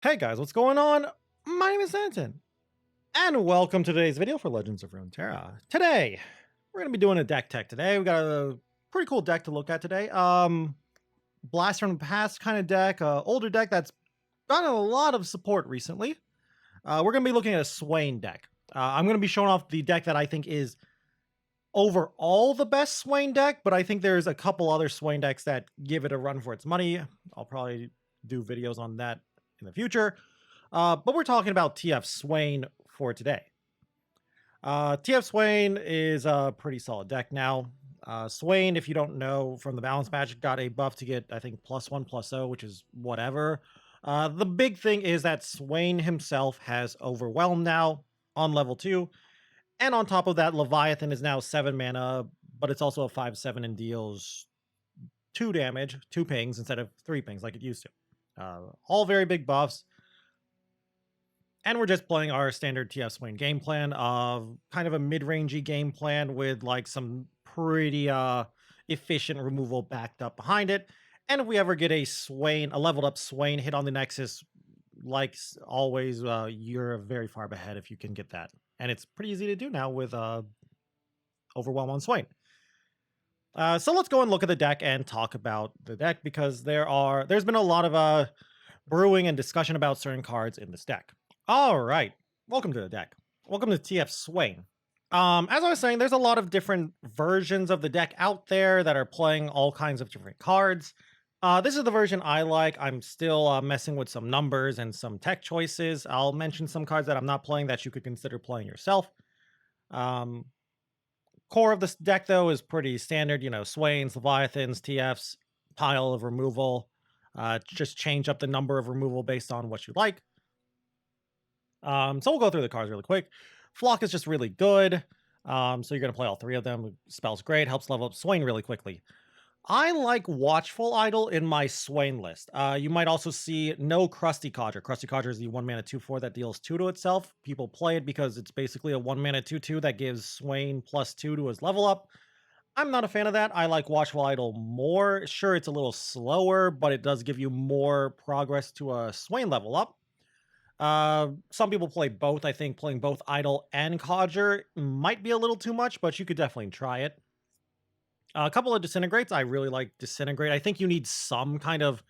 Hey guys, what's going on? My name is Zenaton, and welcome to today's video for Legends of Runeterra. Today, we're gonna be doing a deck tech today. We got a pretty cool deck to look at today. Blast from the Past kind of deck, older deck that's gotten a lot of support recently. We're gonna be looking at a Swain deck. I'm gonna be showing off the deck that I think is overall the best Swain deck, but I think there's a couple other Swain decks that give it a run for its money. I'll probably do videos on that in the future. But we're talking about TF Swain for today. TF Swain is a pretty solid deck now. Swain, if you don't know from the balance match, got a buff to get, I think, +1/+0, which is whatever. The big thing is that Swain himself has Overwhelm now on level 2. And on top of that, Leviathan is now 7 mana, but it's also a 5/7 and deals 2 damage, 2 pings instead of 3 pings like it used to. All very big buffs. And we're just playing our standard TF Swain game plan of kind of a mid-rangey game plan with like some pretty efficient removal backed up behind it. And if we ever get a Swain, a leveled up Swain hit on the Nexus, like always, you're very far ahead if you can get that. And it's pretty easy to do now with Overwhelm on Swain. So let's go and look at the deck and talk about the deck because there's been a lot of brewing and discussion about certain cards in this deck. All right, welcome to the deck. Welcome to TF Swain. As I was saying, there's a lot of different versions of the deck out there that are playing all kinds of different cards. This is the version I like. I'm still messing with some numbers and some tech choices. I'll mention some cards that I'm not playing that you could consider playing yourself. Um, Core of this deck, though, is pretty standard. You know, Swains, Leviathans, TFs, pile of removal. Just change up the number of removal based on what you like. So we'll go through the cards really quick. Flock is just really good. So you're going to play all 3 of them. Spell's great. Helps level up Swain really quickly. I like Watchful Idol in my Swain list. You might also see no Crusty Codger. Crusty Codger is the 1 mana 2/4 that deals 2 to itself. People play it because it's basically a 1 mana 2/2 that gives Swain +2 to his level up. I'm not a fan of that. I like Watchful Idol more. Sure, it's a little slower, but it does give you more progress to a Swain level up. Some people play both. I think playing both Idol and Codger might be a little too much, but you could definitely try it. A couple of Disintegrates. I really like Disintegrate. I think you need some kind of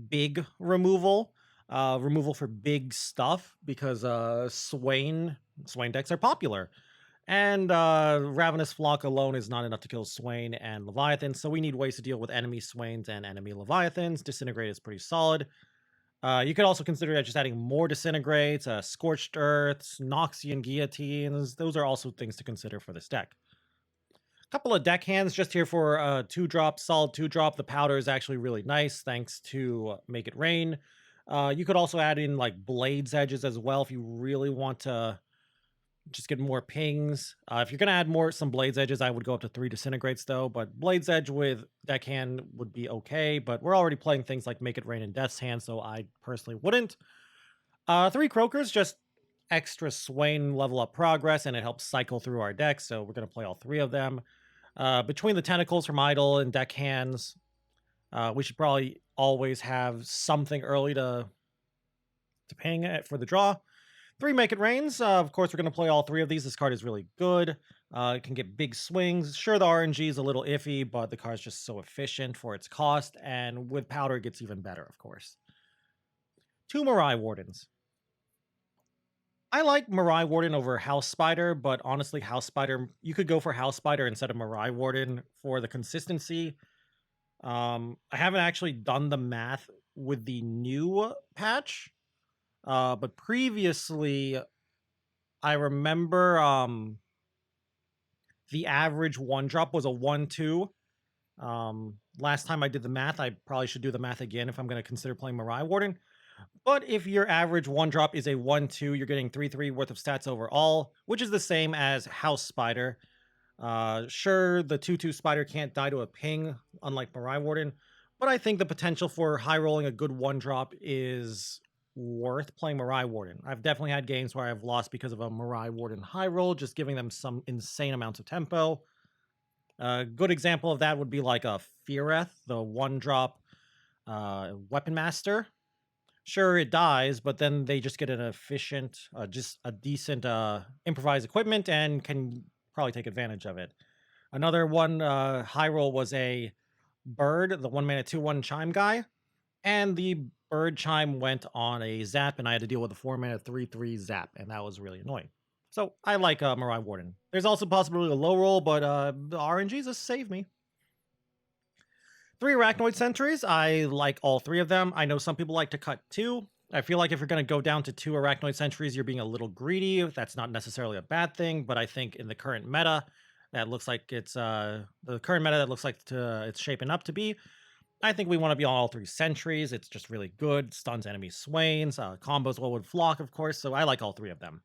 big removal. Removal for big stuff because Swain decks are popular. And Ravenous Flock alone is not enough to kill Swain and Leviathan, so we need ways to deal with enemy Swains and enemy Leviathans. Disintegrate is pretty solid. You could also consider just adding more Disintegrates, Scorched Earths, Noxian Guillotines. Those are also things to consider for this deck. Couple of deck hands just here for 2-drop, solid 2-drop. The powder is actually really nice thanks to Make It Rain. You could also add in like Blade's Edges as well if you really want to just get more pings. If you're going to add some Blade's Edges, I would go up to 3 Disintegrates though, but Blade's Edge with deckhand would be okay, but we're already playing things like Make It Rain and Death's Hand, so I personally wouldn't. 3 Croakers, just extra Swain level up progress, and it helps cycle through our deck, so we're going to play all 3 of them. Between the Tentacles from Idol and deck hands, we should probably always have something early to ping it for the draw. 3 Make It Rains. Of course, we're going to play all 3 of these. This card is really good. It can get big swings. Sure, the RNG is a little iffy, but the card's just so efficient for its cost. And with powder, it gets even better, of course. 2 Mirai Wardens. I like Mirai Warden over House Spider, but honestly, House Spider, you could go for House Spider instead of Mirai Warden for the consistency. I haven't actually done the math with the new patch. But previously, I remember the average 1-drop was a 1/2. Last time I did the math, I probably should do the math again if I'm going to consider playing Mirai Warden. But if your average 1-drop is a 1/2, you're getting 3/3 worth of stats overall, which is the same as House Spider. Sure, the 2/2 Spider can't die to a ping, unlike Mirai Warden, but I think the potential for high rolling a good 1-drop is worth playing Mirai Warden. I've definitely had games where I've lost because of a Mirai Warden high roll, just giving them some insane amounts of tempo. A good example of that would be like a Feareth, the 1-drop Weapon Master, Sure, it dies, but then they just get an efficient, just a decent improvised equipment and can probably take advantage of it. Another one high roll was a bird, the 1 mana 2/1 chime guy, and the bird chime went on a zap, and I had to deal with a 4 mana 3/3 zap, and that was really annoying. So I like Mirai Warden. There's also possibility of low roll, but the RNGs just save me. 3 Arachnoid Sentries. I like all 3 of them. I know some people like to cut 2. I feel like if you're going to go down to 2 Arachnoid Sentries, you're being a little greedy. That's not necessarily a bad thing, but I think in the current meta, that looks like it's the current meta that looks like it's shaping up to be. I think we want to be on all 3 Sentries. It's just really good. Stuns enemy Swains, combos well with Flock, of course. So I like all 3 of them.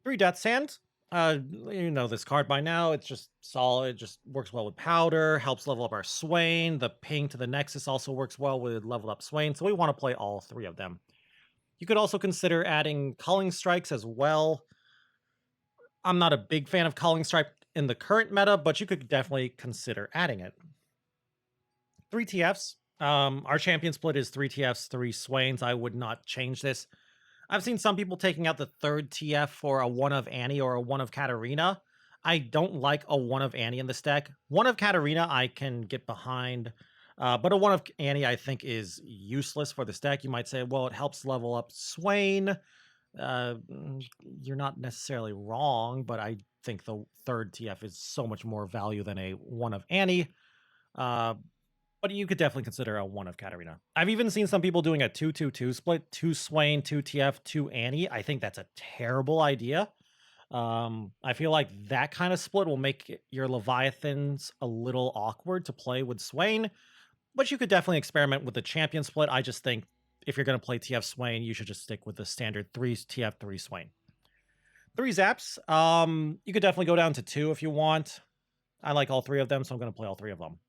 3 Death's Hand. You know this card by now. It's just solid, just works well with Powder, helps level up our Swain. The ping to the Nexus also works well with leveled up Swain, so we want to play all 3 of them. You could also consider adding Culling Strikes as well. I'm not a big fan of Culling Strike in the current meta, but you could definitely consider adding it. 3 TFs. Our champion split is 3 TFs, 3 Swains. I would not change this. I've seen some people taking out the 3rd TF for a 1 of Annie or a 1 of Katarina. I don't like a 1 of Annie in this deck. 1 of Katarina I can get behind, but a 1 of Annie I think is useless for this deck. You might say, well, it helps level up Swain. You're not necessarily wrong, but I think the 3rd TF is so much more value than a 1 of Annie. But you could definitely consider a 1 of Katarina. I've even seen some people doing a 2-2-2 split, 2 Swain, 2 TF, 2 Annie. I think that's a terrible idea. I feel like that kind of split will make your Leviathans a little awkward to play with Swain, but you could definitely experiment with the champion split. I just think if you're going to play TF Swain, you should just stick with the standard 3 TF, 3 Swain. 3 Zaps. You could definitely go down to 2 if you want. I like all 3 of them, so I'm going to play all 3 of them.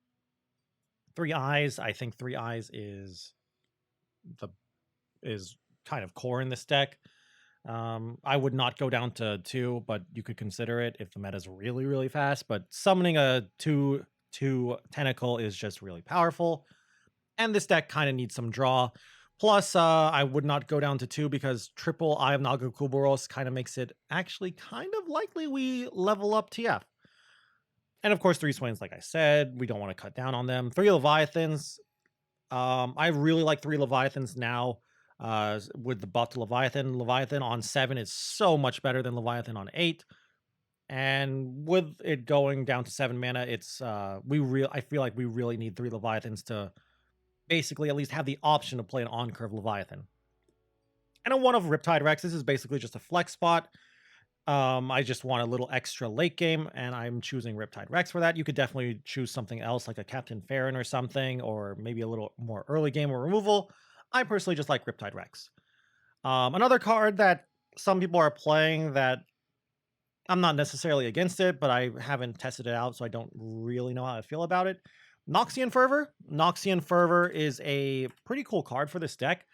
3 Eyes. I think 3 Eyes is kind of core in this deck. I would not go down to 2, but you could consider it if the meta's really, really fast. But summoning a 2/2 Tentacle is just really powerful. And this deck kind of needs some draw. Plus, I would not go down to 2 because triple Eye of Nagakuboros kind of makes it actually kind of likely we level up TF. And of course, 3 Swains, like I said, we don't want to cut down on them. 3 Leviathans. I really like 3 Leviathans now with the buff to Leviathan. Leviathan on 7 is so much better than Leviathan on 8. And with it going down to 7 mana, it's I feel like we really need 3 Leviathans to basically at least have the option to play an on-curve Leviathan. And a 1 of Riptide Rex. This is basically just a flex spot. I just want a little extra late game, and I'm choosing Riptide Rex for that. You could definitely choose something else like a Captain Farron or something, or maybe a little more early game or removal. I personally just like Riptide Rex. Another card that some people are playing that I'm not necessarily against it, but I haven't tested it out, so I don't really know how I feel about it. Noxian Fervor. Noxian Fervor is a pretty cool card for this deck.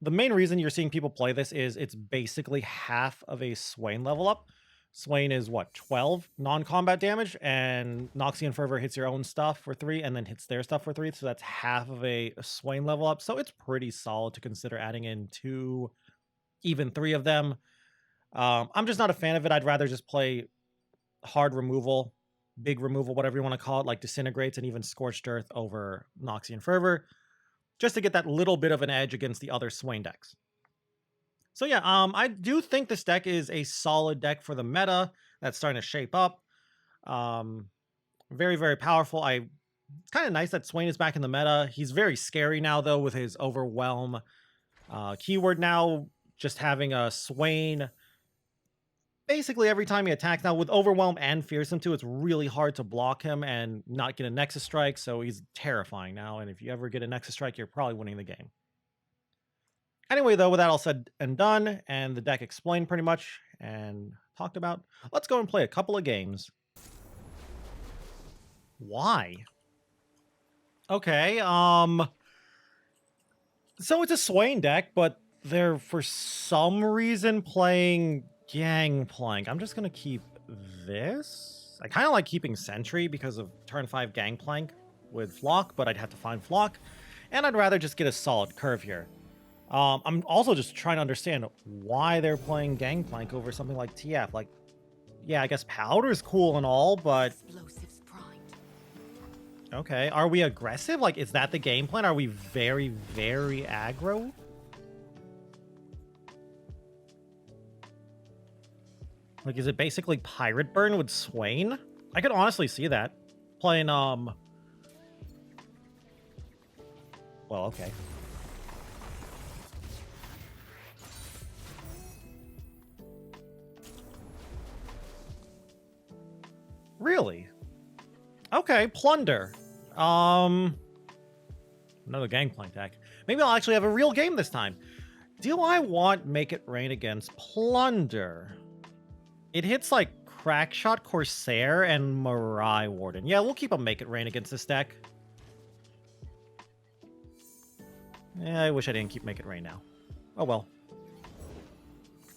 The main reason you're seeing people play this is it's basically half of a Swain level up. Swain is what, 12 non-combat damage, and Noxian Fervor hits your own stuff for 3 and then hits their stuff for 3, so that's half of a Swain level up. So it's pretty solid to consider adding in 2, even 3 of them. I'm just not a fan of it. I'd rather just play hard removal, big removal, whatever you want to call it, like Disintegrates and even Scorched Earth over Noxian Fervor, just to get that little bit of an edge against the other Swain decks. So yeah, I do think this deck is a solid deck for the meta that's starting to shape up. Very, very powerful. It's kind of nice that Swain is back in the meta. He's very scary now, though, with his Overwhelm keyword now. Just having a Swain basically every time he attacks. Now, with Overwhelm and Fearsome too, it's really hard to block him and not get a Nexus Strike, so he's terrifying now, and if you ever get a Nexus Strike, you're probably winning the game. Anyway, though, with that all said and done, and the deck explained pretty much and talked about, let's go and play a couple of games. Why? Okay, so it's a Swain deck, but they're for some reason playing Gangplank. I'm just gonna keep this. I kind of like keeping Sentry because of turn 5 Gangplank with Flock, but I'd have to find Flock. And I'd rather just get a solid curve here. I'm also just trying to understand why they're playing Gangplank over something like TF. Like, yeah, I guess powder is cool and all, but... Okay, are we aggressive? Like, is that the game plan? Are we very, very aggro? Like, is it basically Pirate Burn with Swain? I could honestly see that. Playing, well, okay. Really? Okay, Plunder. Another Gangplank deck. Maybe I'll actually have a real game this time. Do I want Make It Rain against Plunder? It hits like Crackshot, Corsair, and Mirai Warden. Yeah, we'll keep a Make It Rain against this deck. Yeah, I wish I didn't keep Make It Rain now. Oh well.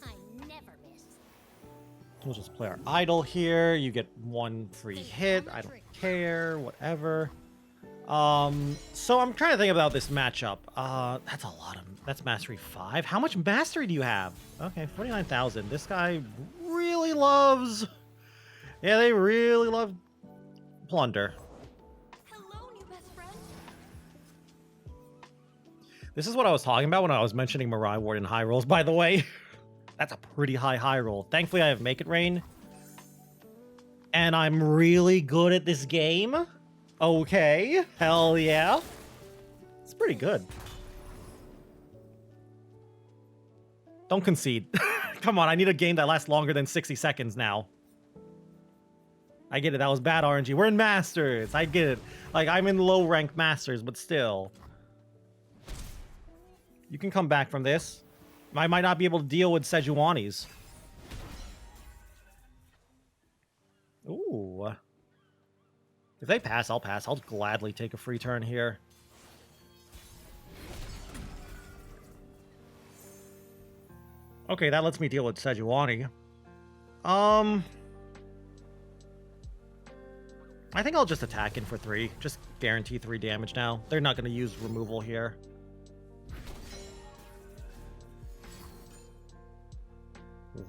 I never miss. We'll just play our idol here. You get one free hit. I don't care. Whatever. So I'm trying to think about this matchup. That's a lot of... That's Mastery 5. How much Mastery do you have? Okay, 49,000. This guy really loves... Yeah, they really love Plunder. Hello, new best friend. This is what I was talking about when I was mentioning Mirai Warden high rolls, by the way. That's a pretty high roll. Thankfully, I have Make It Rain. And I'm really good at this game. Okay. Hell yeah. It's pretty good. Don't concede. Come on, I need a game that lasts longer than 60 seconds now. I get it, that was bad RNG. We're in Masters. I get it. Like, I'm in low-ranked Masters, but still. You can come back from this. I might not be able to deal with Sejuani's. Ooh. If they pass, I'll pass. I'll gladly take a free turn here. Okay, that lets me deal with Sejuani. I think I'll just attack in for 3. Just guarantee 3 damage now. They're not going to use removal here.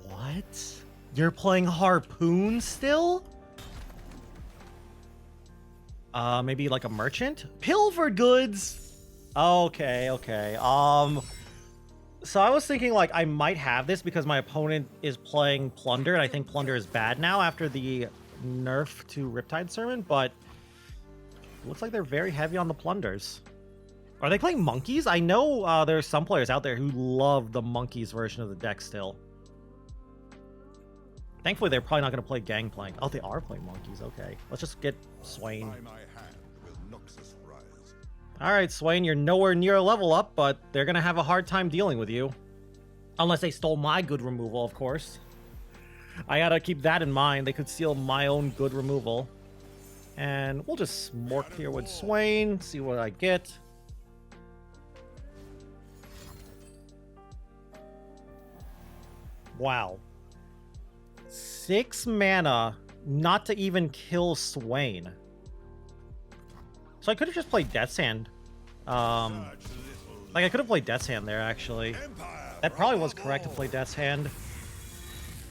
What? You're playing Harpoon still? Maybe like a merchant? Pilfered goods! Okay, okay. So I was thinking, like, I might have this because my opponent is playing Plunder, and I think Plunder is bad now after the nerf to Riptide Sermon, but it looks like they're very heavy on the Plunders. Are they playing Monkeys? I know there's some players out there who love the Monkeys version of the deck still. Thankfully, they're probably not going to play Gangplank. Oh, they are playing Monkeys. Okay. Let's just get Swain. Alright, Swain, you're nowhere near a level up, but they're going to have a hard time dealing with you. Unless they stole my good removal, of course. I gotta keep that in mind. They could steal my own good removal. And we'll just smork here with Swain, see what I get. Wow. 6 mana not to even kill Swain. So I could have just played Death's Hand. Like, I could have played Death's Hand there, actually. That probably was correct to play Death's Hand.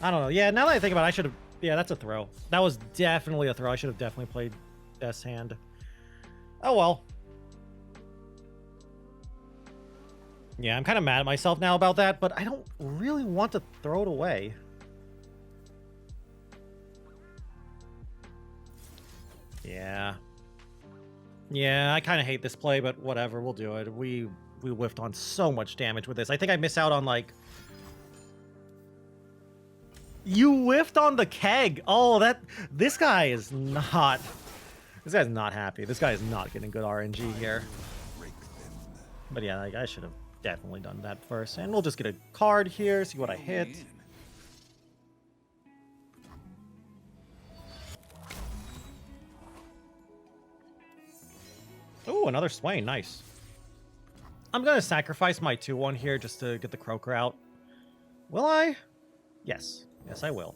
I don't know. Yeah, now that I think about it, I should have... Yeah, that's a throw. That was definitely a throw. I should have definitely played Death's Hand. Oh, well. Yeah, I'm kind of mad at myself now about that, but I don't really want to throw it away. Yeah. Yeah, I kind of hate this play, but whatever, we'll do it. We whiffed on so much damage with this. I think I miss out on, like... You whiffed on the keg! Oh, that... This guy is not... This guy's not happy. This guy is not getting good RNG here. But yeah, like, I should have definitely done that first. And we'll just get a card here, see what I hit. Oh, another Swain. Nice. I'm going to sacrifice my 2-1 here just to get the Croaker out. Will I? Yes. Yes, I will.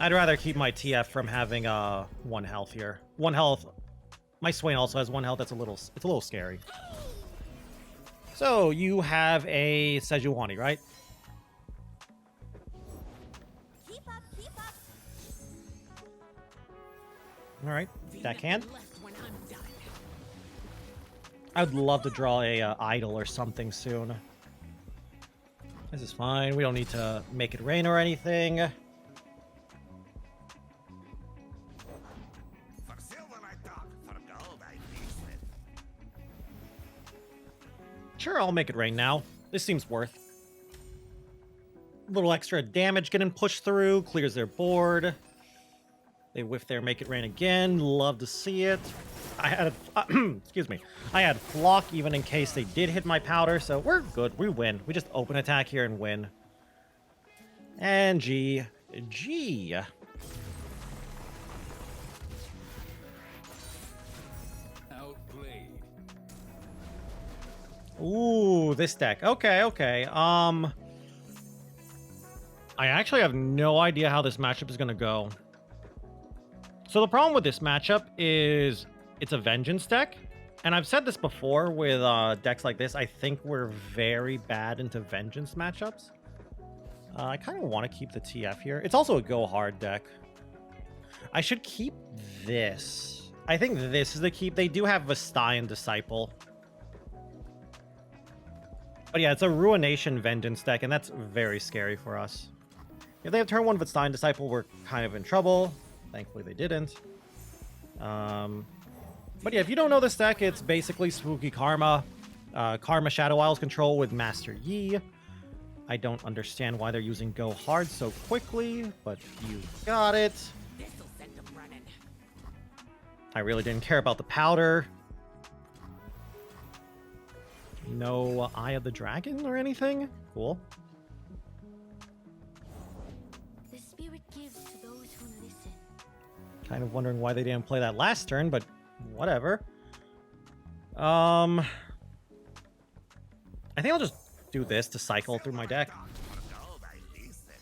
I'd rather keep my TF from having 1 health here. 1 health My Swain also has 1 health. It's a little scary. So you have a Sejuani, right? Keep up, keep up. All right, deckhand. Left when I'm done. I would love to draw a idol or something soon. This is fine. We don't need to make it rain or anything. For silver I talk, for gold I feast it. Sure, I'll make it rain now. This seems worth. A little extra damage getting pushed through, clears their board. They whiff there, make it rain again. Love to see it. I had, excuse me, I had Flock even in case they did hit my powder, so we're good. We win. We just open attack here and win. And G. Outplayed. Ooh, this deck. Okay. I actually have no idea how this matchup is gonna go. So the problem with this matchup is it's a Vengeance deck. And I've said this before with decks like this. I think we're very bad into Vengeance matchups. I kind of want to keep the TF here. It's also a go hard deck. I should keep this. I think this is the keep. They do have Vestayan Disciple. But yeah, it's a Ruination Vengeance deck, and that's very scary for us. If they have turn 1 Vestayan Disciple, we're kind of in trouble. Thankfully, they didn't. But yeah, if you don't know this deck, it's basically Spooky Karma. Karma Shadow Isles control with Master Yi. I don't understand why they're using Go Hard so quickly, but you got it. This'll send them running. I really didn't care about the powder. No Eye of the Dragon or anything? Cool. The spirit gives to those who listen. Kind of wondering why they didn't play that last turn, but whatever. I think I'll just do this to cycle through my deck. For gold I feast it.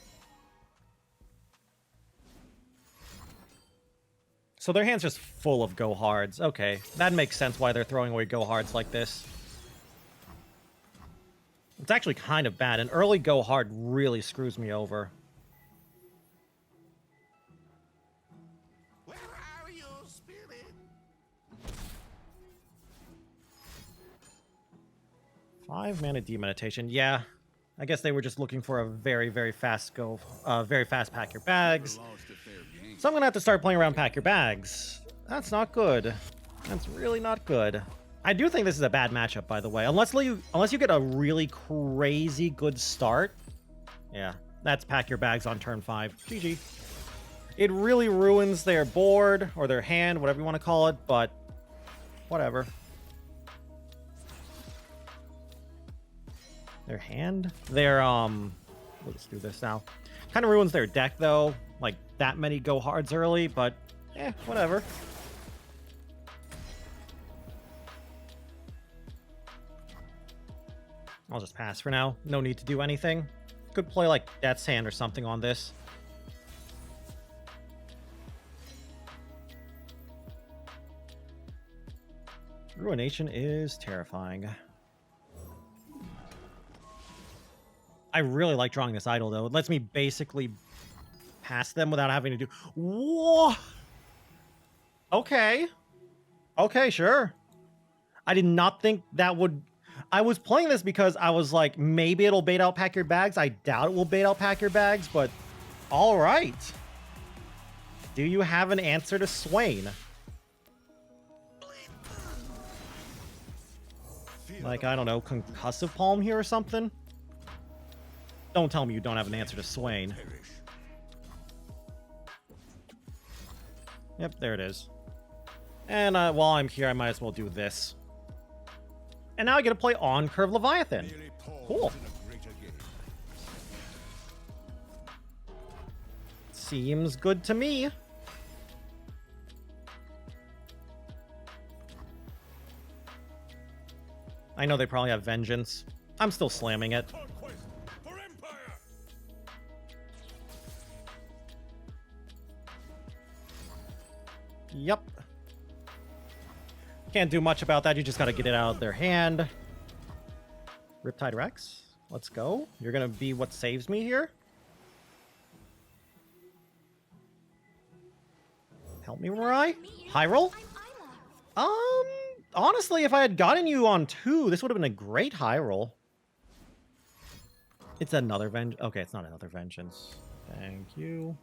So their hand's just full of Go Hards. Okay, that makes sense why they're throwing away Go Hards like this. It's actually kind of bad. An early Go Hard really screws me over. Where are you, spirit? 5 mana Demeditation. Yeah, I guess they were just looking for a very, very fast very fast Pack Your Bags. So I'm gonna have to start playing around Pack Your Bags. That's not good. That's really not good. I do think this is a bad matchup, by the way. Unless you get a really crazy good start. Yeah, that's Pack Your Bags on turn 5. GG. It really ruins their board, or their hand, whatever you want to call it, but whatever. Their hand? Their, let's do this now. Kind of ruins their deck, though. Like, that many Go Hards early, but, whatever. I'll just pass for now. No need to do anything. Could play, like, Death's Hand or something on this. Ruination is terrifying. I really like drawing this idol, though. It lets me basically pass them without having to do... Whoa! Okay. Okay, sure. I did not think that would... I was playing this because I was like, maybe it'll bait out Pack Your Bags. I doubt it will bait out Pack Your Bags, but... All right. Do you have an answer to Swain? Like, I don't know, Concussive Palm here or something? Don't tell me you don't have an answer to Swain. Yep, there it is. And while I'm here, I might as well do this. And now I get to play on Curve Leviathan. Cool. Seems good to me. I know they probably have Vengeance. I'm still slamming it. Yep. Can't do much about that. You just got to get it out of their hand. Riptide Rex. Let's go. You're going to be what saves me here. Help me, Mirai. High roll? I'm Isla. Honestly, if I had gotten you on 2, this would have been a great high roll. It's another vengeance. Okay, it's not another vengeance. Thank you.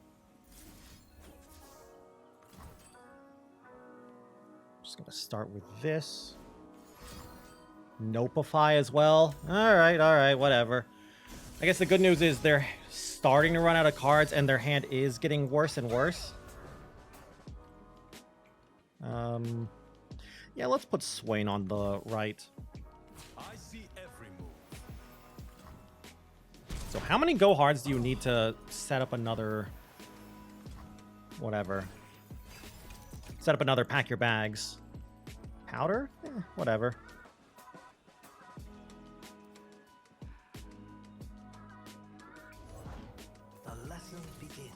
Just gonna start with this. Nopify as well. Alright, whatever. I guess the good news is they're starting to run out of cards and their hand is getting worse and worse. Yeah, let's put Swain on the right. I see every move. So how many go hards do you need to set up another... whatever. Set up another pack your bags. Powder? Whatever. The lesson begins.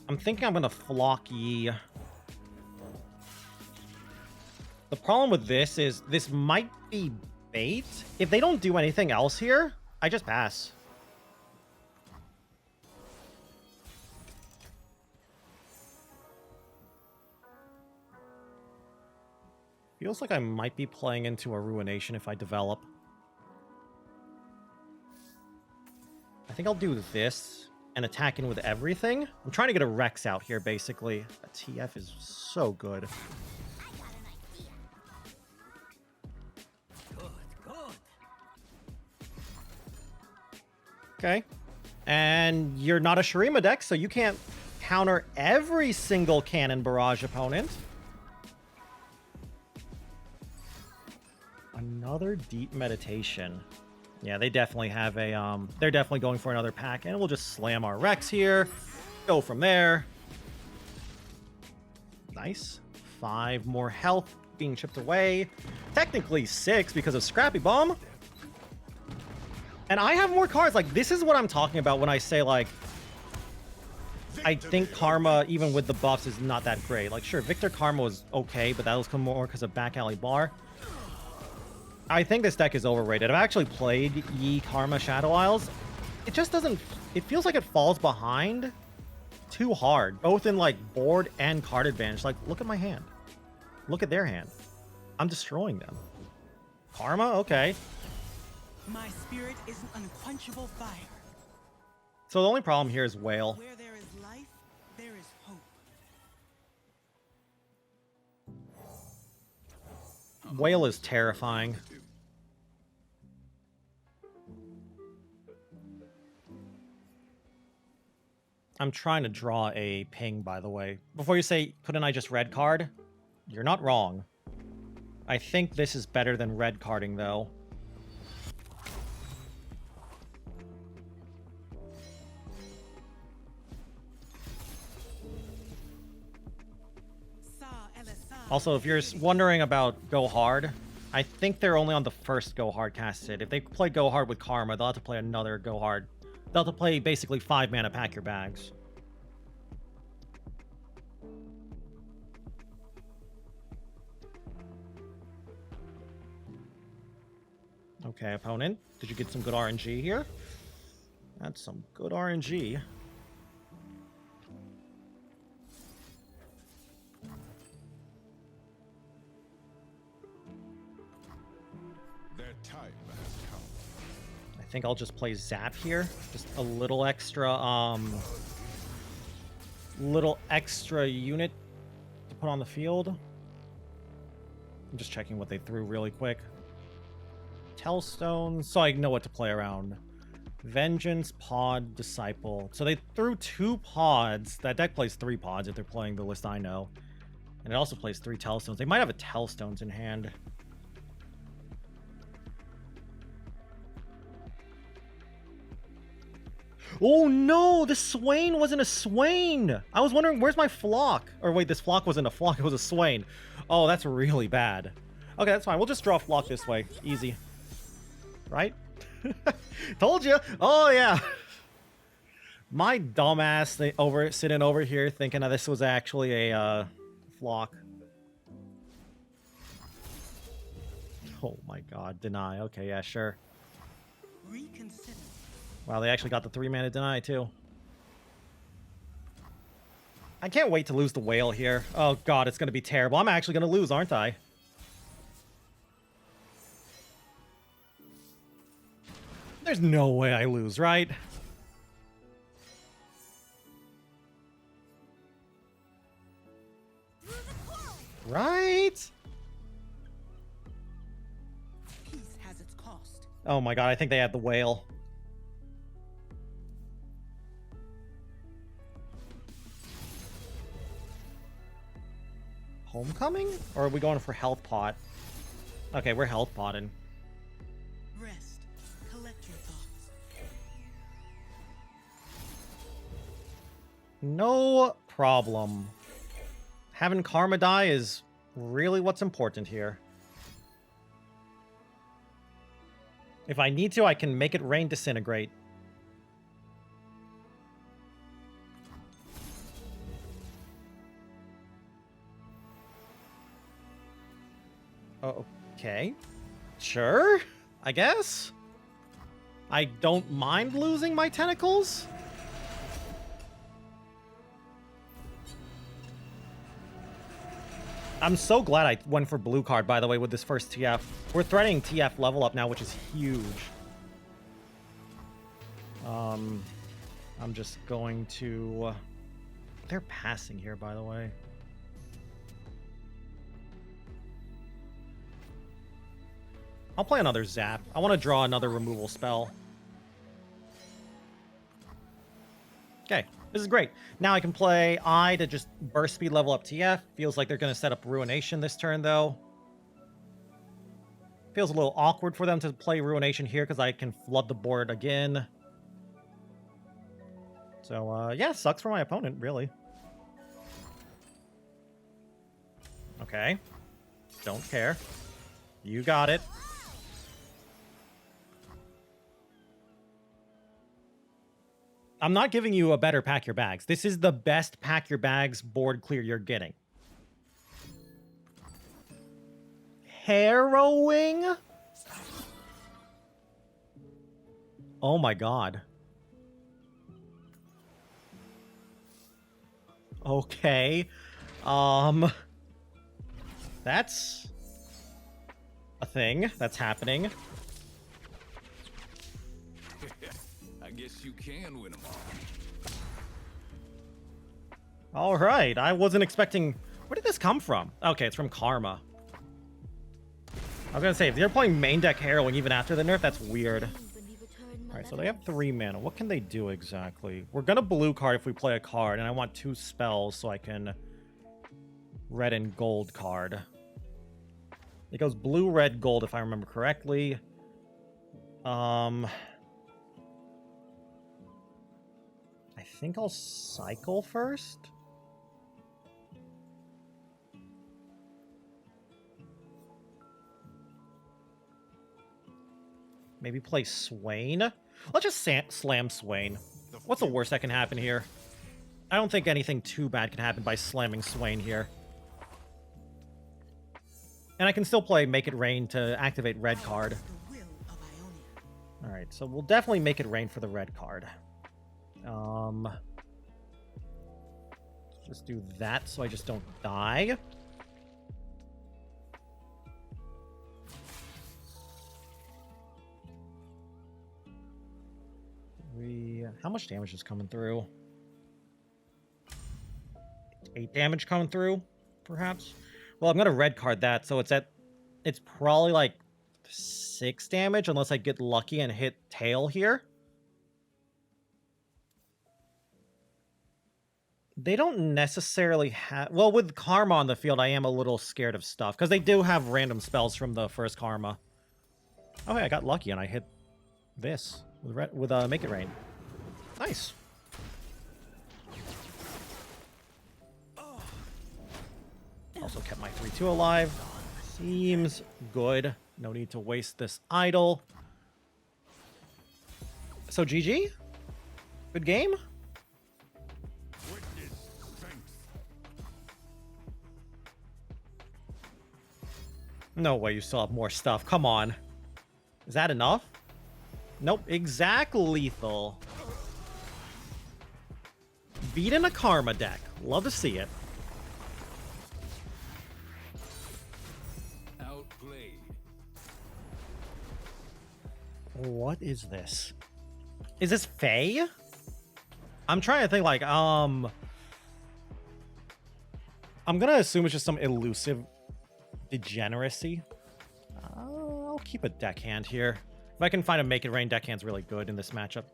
I'm thinking I'm gonna flock Yi. The problem with this is this might be bait. If they don't do anything else here, I just pass. Feels like I might be playing into a Ruination if I develop. I think I'll do this and attack in with everything. I'm trying to get a Rex out here, basically. A TF is so good. I got an idea. Good. Okay. And you're not a Shurima deck, so you can't counter every single cannon barrage opponent. Another deep meditation. Yeah, they definitely have a, they're definitely going for another pack, and we'll just slam our Rex here. Go from there. Nice. 5 more health being chipped away. Technically 6 because of Scrappy Bomb. And I have more cards. Like, this is what I'm talking about when I say, like, I think Karma, even with the buffs, is not that great. Like, sure, Victor Karma was okay, but that was more because of Back Alley Bar. I think this deck is overrated. I've actually played Yi Karma Shadow Isles. It just doesn't... It feels like it falls behind too hard, both in, like, board and card advantage. Like, look at my hand. Look at their hand. I'm destroying them. Karma? Okay. My spirit is an unquenchable fire. So the only problem here is Whale. Where there is life, there is hope. Whale is terrifying. I'm trying to draw a ping, by the way. Before you say, couldn't I just red card? You're not wrong. I think this is better than red carding, though. Also, if you're wondering about Go Hard, I think they're only on the first Go Hard casted. If they play Go Hard with Karma, they'll have to play another Go Hard. They'll have to play basically 5 mana pack your bags. Okay, opponent. Did you get some good RNG here? That's some good RNG. Their time has come. I think I'll just play Zap here. Just a little extra unit to put on the field. I'm just checking what they threw really quick. Tellstone, so I know what to play around. Vengeance, Pod, Disciple. So they threw 2 pods. That deck plays 3 pods if they're playing the list I know. And it also plays 3 Tellstones. They might have a Tellstones in hand. Oh no, the Swain wasn't a Swain. I was wondering, where's my flock? Or wait, this flock wasn't a flock, it was a Swain. Oh, that's really bad. Okay, that's fine. We'll just draw a flock this way. Easy. Right? Told you. Oh, yeah. My dumbass sitting over here thinking that this was actually a flock. Oh my god, deny. Okay, yeah, sure. Reconsider. Wow, they actually got the 3-mana deny too. I can't wait to lose the whale here. Oh god, it's gonna be terrible. I'm actually gonna lose, aren't I? There's no way I lose, right? Right? Peace has its cost. Oh my god, I think they had the whale. Homecoming? Or are we going for health pot? Okay, we're health potting. Rest. Collect your thoughts. No problem. Having Karma die is really what's important here. If I need to, I can make it rain disintegrate. Okay. Sure, I guess. I don't mind losing my tentacles. I'm so glad I went for blue card, by the way, with this first TF. We're threatening TF level up now, which is huge. I'm just going to... They're passing here, by the way. I'll play another Zap. I want to draw another removal spell. Okay, this is great. Now I can play I to just burst speed level up TF. Feels like they're going to set up Ruination this turn, though. Feels a little awkward for them to play Ruination here because I can flood the board again. So, yeah, sucks for my opponent, really. Okay. Don't care. You got it. I'm not giving you a better pack your bags. This is the best pack your bags board clear you're getting. Harrowing? Oh my god. Okay. That's a thing that's happening. I guess you can win them all. All right. I wasn't expecting... Where did this come from? Okay, it's from Karma. I was gonna say, if they're playing main deck Harrowing even after the nerf, that's weird. Alright, so they have 3 mana. What can they do exactly? We're gonna blue card if we play a card, and I want 2 spells so I can red and gold card. It goes blue, red, gold if I remember correctly. I think I'll cycle first. Maybe play Swain. Let's just slam Swain. What's the worst that can happen here? I don't think anything too bad can happen by slamming Swain here. And I can still play Make It Rain to activate red card. Alright, so we'll definitely Make It Rain for the red card. Just do that so I just don't die. How much damage is coming through? 8 damage coming through, perhaps? Well, I'm gonna red card that, so it's probably like 6 damage unless I get lucky and hit tail here. They don't necessarily have... Well, with Karma on the field, I am a little scared of stuff, because they do have random spells from the first Karma. Okay, I got lucky and I hit this with Make It Rain. Nice. Also kept my 3-2 alive. Seems good. No need to waste this idol. So GG? Good game? No way you still have more stuff. Come on. Is that enough? Nope. Exact lethal. Beating a Karma deck. Love to see it. Outplayed. What is this? Is this Fae? I'm trying to think like, I'm gonna assume it's just some elusive degeneracy. I'll keep a deckhand here. If I can find a Make It Rain, deckhand's really good in this matchup.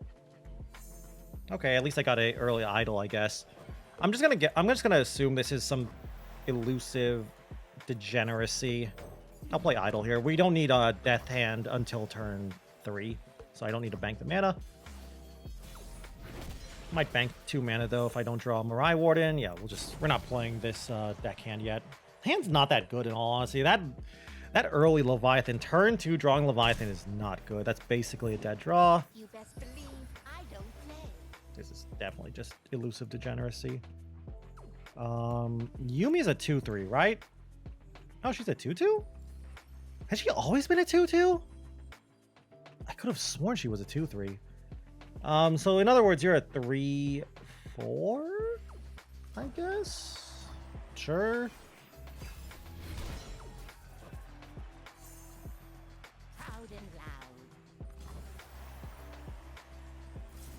Okay, at least I got a early idol, I guess. I'm just gonna assume this is some elusive degeneracy. I'll play idol here. We don't need a death hand until turn 3, so I don't need to bank the mana. Might bank 2 mana though if I don't draw Mirai Warden. Yeah, we're not playing this deckhand yet. Hand's not that good in all honesty. That early Leviathan, turn 2 drawing Leviathan is not good. That's basically a dead draw. You best believe I don't play. This is definitely just elusive degeneracy. Yuumi's a 2/3, right? Oh, she's a 2/2? Has she always been a 2/2? I could have sworn she was a 2/3. So in other words, you're a 3/4, I guess? Sure. Proud and loud.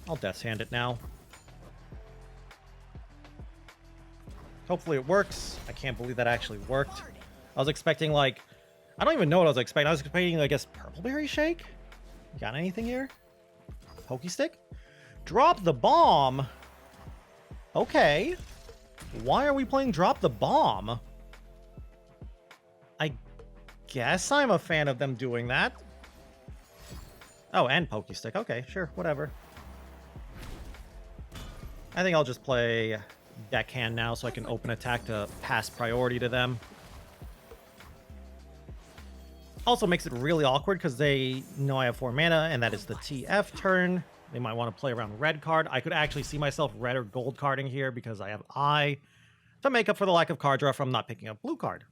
I'll Death's Hand it now. Hopefully it works. I can't believe that actually worked. I was expecting like, I don't even know what I was expecting. I was expecting, I guess, Purpleberry Shake? Got anything here? Pokey Stick? Drop the Bomb? Okay. Why are we playing Drop the Bomb? I guess I'm a fan of them doing that. Oh, and Pokey Stick. Okay, sure, whatever. I think I'll just play Deckhand now so I can open attack to pass priority to them. Also makes it really awkward because they know I have 4 mana and that is the TF turn. They might want to play around red card. I could actually see myself red or gold carding here because I have Eye to make up for the lack of card draw from not picking up blue card.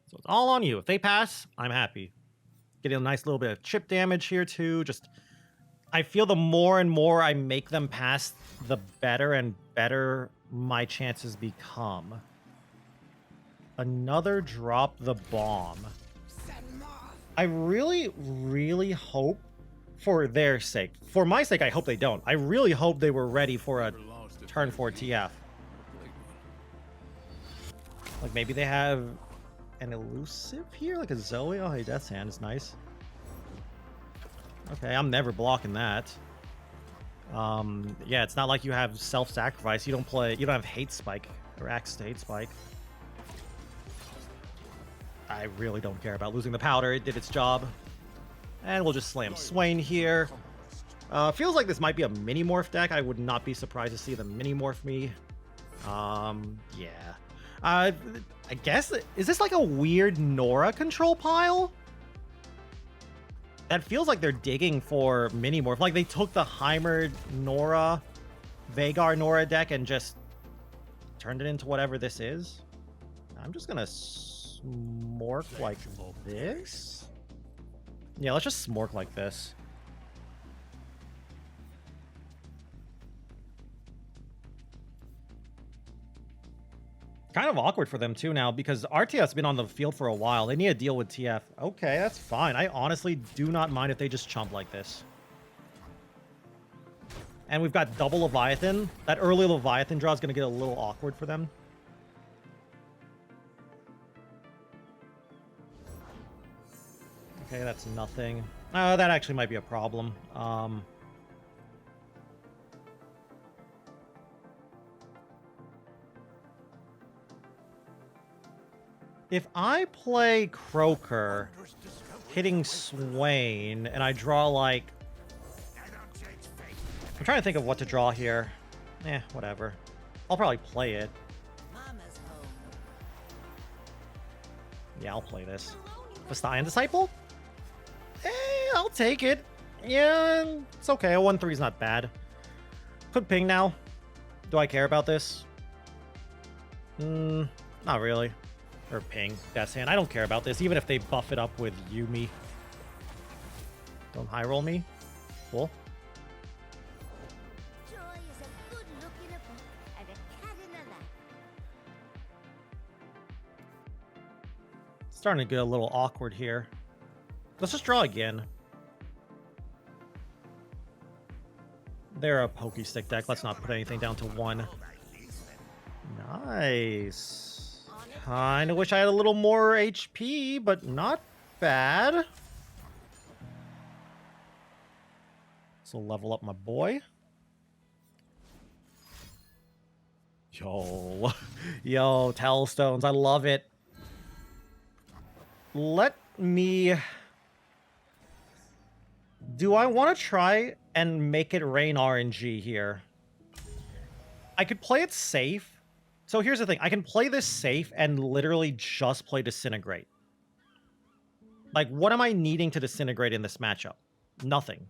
So it's all on you. If they pass, I'm happy. Getting a nice little bit of chip damage here too. Just, I feel the more and more I make them pass, the better and better my chances become. Another Drop the Bomb. I really, really hope for their sake. For my sake, I hope they don't. I really hope they were ready for a turn 4 TF. Like maybe they have an elusive here, like a Zoe. Oh, hey, Death's Hand is nice. Okay, I'm never blocking that. Yeah, it's not like you have self-sacrifice. You don't have Hate Spike or Access to Hate Spike. I really don't care about losing the powder. It did its job. And we'll just slam Swain here. Feels like this might be a mini morph deck. I would not be surprised to see them mini morph me. Yeah. I guess, is this like a weird Norra control pile? That feels like they're digging for mini morph. Like they took the Heimer Norra, Vagar Norra deck and just turned it into whatever this is. I'm just gonna smork like this. Yeah, let's just smork like this. Kind of awkward for them too now because RTF's been on the field for a while. They need to deal with TF. Okay, that's fine. I honestly do not mind if they just chump like this. And we've got double Leviathan. That early Leviathan draw is going to get a little awkward for them. Okay, that's nothing. That actually might be a problem. If I play Croaker, hitting Swain, and I draw like... I'm trying to think of what to draw here. Whatever. I'll probably play it. Yeah, I'll play this. Vestian Disciple? I'll take it. Yeah, it's okay. A 1/3 is not bad. Could ping now. Do I care about this? Not really. Or ping. Death's Hand. I don't care about this, even if they buff it up with Yuumi. Don't high roll me. Cool. Joy is a good look in a book and a cat in a lap. Starting to get a little awkward here. Let's just draw again. They're a pokey stick deck. Let's not put anything down to 1. Nice. Kinda wish I had a little more HP, but not bad. So level up my boy. Yo. Yo, Tellstones. I love it. Let me... Do I want to try and make it rain RNG here? I could play it safe. So here's the thing. I can play this safe and literally just play Disintegrate. Like, what am I needing to Disintegrate in this matchup? Nothing.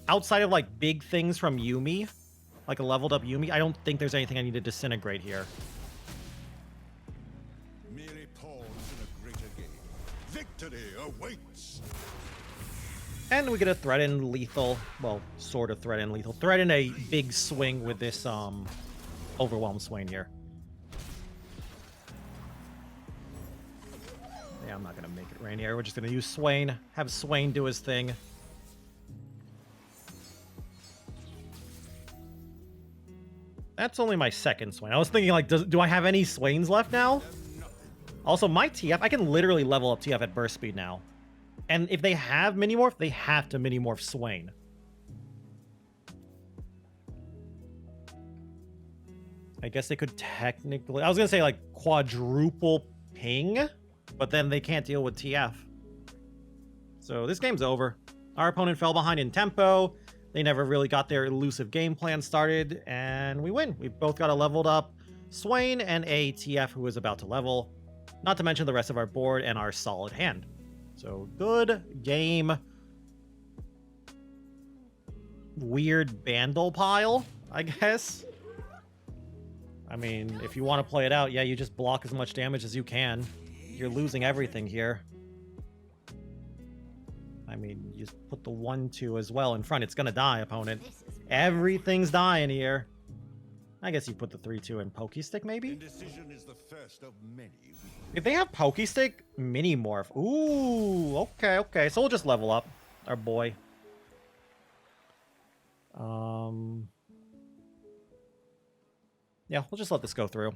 Outside of, like, big things from Yuumi, like a leveled up Yuumi, I don't think there's anything I need to Disintegrate here. Merely pawns in a greater game. Victory awaits. And we get a threaten lethal, well, sort of threaten lethal. Threaten a big swing with this Overwhelm Swain here. Yeah, I'm not going to make it rain here. We're just going to use Swain. Have Swain do his thing. That's only my second Swain. I was thinking, like, do I have any Swains left now? Also, my TF, I can literally level up TF at burst speed now. And if they have Minimorph, they have to Minimorph Swain. I guess they could technically... I was going to say, like, quadruple ping, but then they can't deal with TF. So this game's over. Our opponent fell behind in tempo. They never really got their elusive game plan started, and we win. We both got a leveled up Swain and a TF who is about to level. Not to mention the rest of our board and our solid hand. So, good game. Weird Bandle pile, I guess. I mean, if you want to play it out, yeah, you just block as much damage as you can. You're losing everything here. I mean, you just put the 1-2 as well in front. It's gonna die, opponent. Everything's dying here. I guess you put the 3-2 in Pokestick, maybe? Indecision is the first of many. If they have Pokestick, Minimorph. Ooh, okay, okay. So we'll just level up our boy. Yeah, we'll just let this go through.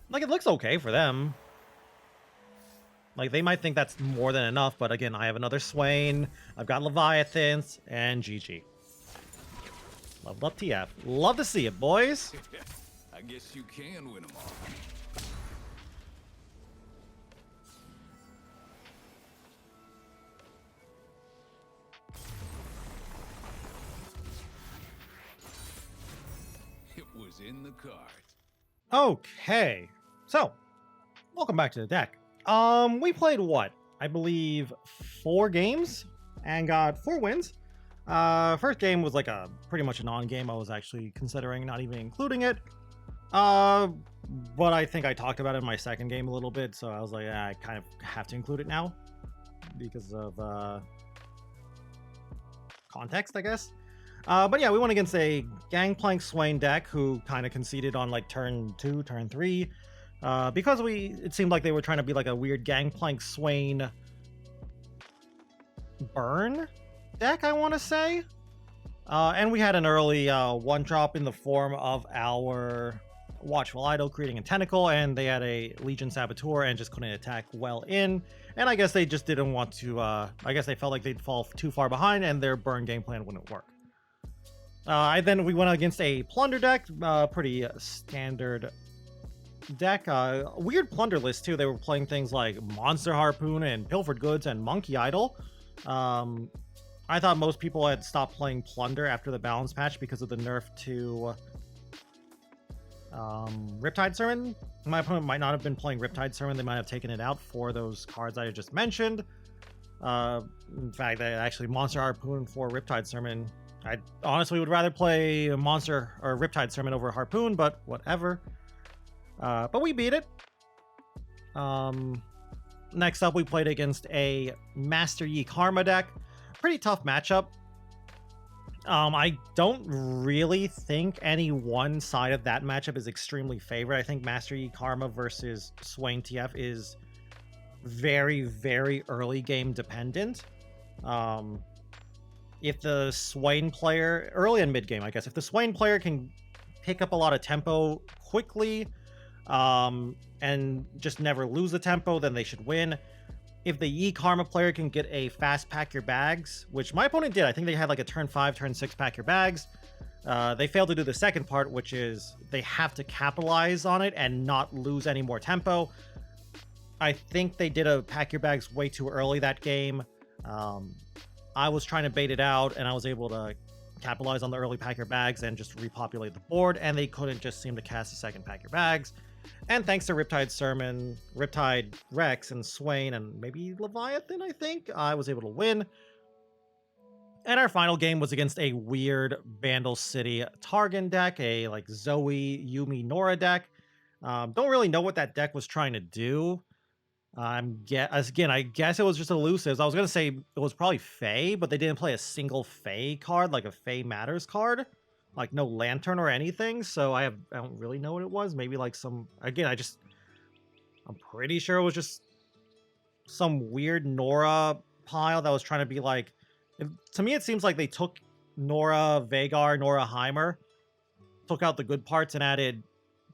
Like, it looks okay for them. Like, they might think that's more than enough, but again, I have another Swain, I've got Leviathans, and GG. Leveled up TF. Love to see it, boys. I guess you can win them all. It was in the cards. Okay, so welcome back to the deck. We played what? I believe 4 games and got 4 wins. First game was like a pretty much a non-game. I was actually considering not even including it. But I think I talked about it in my second game a little bit, so I was like, I kind of have to include it now because of context, I guess. But yeah, we went against a Gangplank Swain deck who kind of conceded on like turn 2, turn 3. Because it seemed like they were trying to be like a weird Gangplank Swain burn deck, I want to say. And we had an early 1-drop in the form of our Watchful Idol creating a Tentacle, and they had a Legion Saboteur and just couldn't attack well in. And I guess they just didn't want to, I guess they felt like they'd fall too far behind and their burn game plan wouldn't work. Then we went against a Plunder deck, pretty standard deck. Weird Plunder list too. They were playing things like Monster Harpoon and Pilfered Goods and Monkey Idol. I thought most people had stopped playing Plunder after the balance patch because of the nerf to Riptide Sermon. My opponent might not have been playing Riptide Sermon. They might have taken it out for those cards I just mentioned. In fact, actually Monster Harpoon for Riptide Sermon, I honestly would rather play a Monster or Riptide Sermon over Harpoon, but whatever. But we beat it. Next up, we played against a Master Yi Karma deck. Pretty tough matchup. I don't really think any one side of that matchup is extremely favored. I think Master Yi Karma versus Swain TF is very, very early game dependent. If the Swain player, early and mid game, I guess, if the Swain player can pick up a lot of tempo quickly, and just never lose the tempo, then they should win. If the Yi Karma player can get a fast pack your bags, which my opponent did, I think they had like a turn 5, turn 6 pack your bags. They failed to do the second part, which is they have to capitalize on it and not lose any more tempo. I think they did a pack your bags way too early that game. I was trying to bait it out, and I was able to capitalize on the early pack your bags and just repopulate the board, and they couldn't just seem to cast a second pack your bags. And thanks to Riptide Sermon, Riptide Rex, and Swain, and maybe Leviathan, I think, I was able to win. And our final game was against a weird Vandal City Targon deck, a like Zoe, Yuumi, Norra deck. Don't really know what that deck was trying to do. I guess it was just elusives. I was going to say it was probably Fae, but they didn't play a single Fae card, like a Fae Matters card. Like no Lantern or anything, so I don't really know what it was. Maybe like some, again, I'm pretty sure it was just some weird Norra pile that was trying to be like, to me it seems like they took Norra, Vagar, Norra, Heimer, took out the good parts and added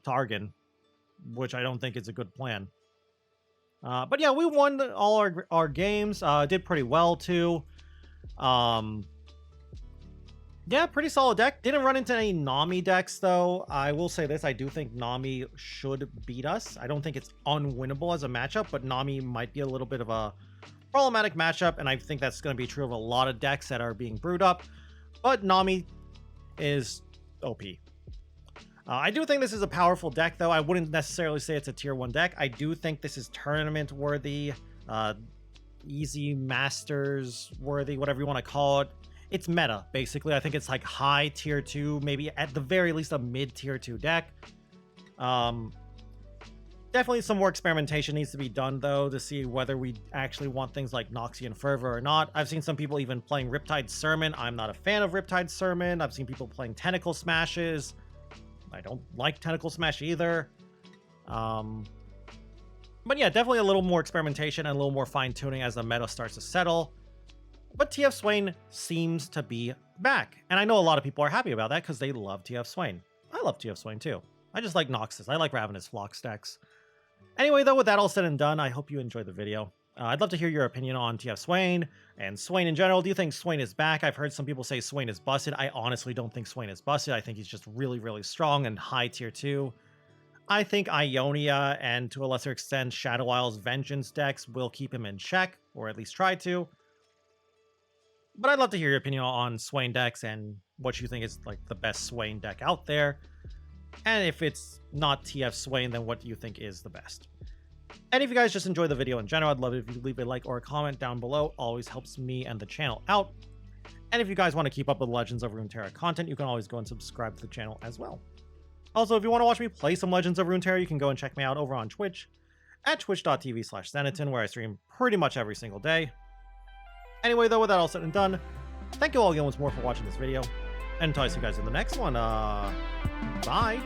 Targon, which I don't think is a good plan. But yeah, we won all our games, did pretty well too. Yeah, pretty solid deck. Didn't run into any Nami decks, though. I will say this. I do think Nami should beat us. I don't think it's unwinnable as a matchup, but Nami might be a little bit of a problematic matchup, and I think that's going to be true of a lot of decks that are being brewed up. But Nami is OP. I do think this is a powerful deck, though. I wouldn't necessarily say it's a tier 1 deck. I do think this is tournament-worthy, easy Masters worthy, whatever you want to call it. It's meta, basically. I think it's like high tier 2, maybe at the very least a mid tier 2 deck. Definitely some more experimentation needs to be done, though, to see whether we actually want things like Noxian Fervor or not. I've seen some people even playing Riptide Sermon. I'm not a fan of Riptide Sermon. I've seen people playing Tentacle Smashes. I don't like Tentacle Smash either. But yeah, definitely a little more experimentation and a little more fine-tuning as the meta starts to settle. But TF Swain seems to be back. And I know a lot of people are happy about that because they love TF Swain. I love TF Swain too. I just like Noxus. I like Ravenous Flock stacks. Anyway, though, with that all said and done, I hope you enjoyed the video. I'd love to hear your opinion on TF Swain and Swain in general. Do you think Swain is back? I've heard some people say Swain is busted. I honestly don't think Swain is busted. I think he's just really, really strong and high tier 2. I think Ionia and, to a lesser extent, Shadow Isle's Vengeance decks will keep him in check, or at least try to. But I'd love to hear your opinion on Swain decks and what you think is like the best Swain deck out there. And if it's not TF Swain, then what do you think is the best? And if you guys just enjoy the video in general, I'd love it if you leave a like or a comment down below. Always helps me and the channel out. And if you guys want to keep up with Legends of Runeterra content, you can always go and subscribe to the channel as well. Also, if you want to watch me play some Legends of Runeterra, you can go and check me out over on Twitch at twitch.tv/Zenaton, where I stream pretty much every single day. Anyway, though, with that all said and done, thank you all again once more for watching this video. And until I see you guys in the next one, bye!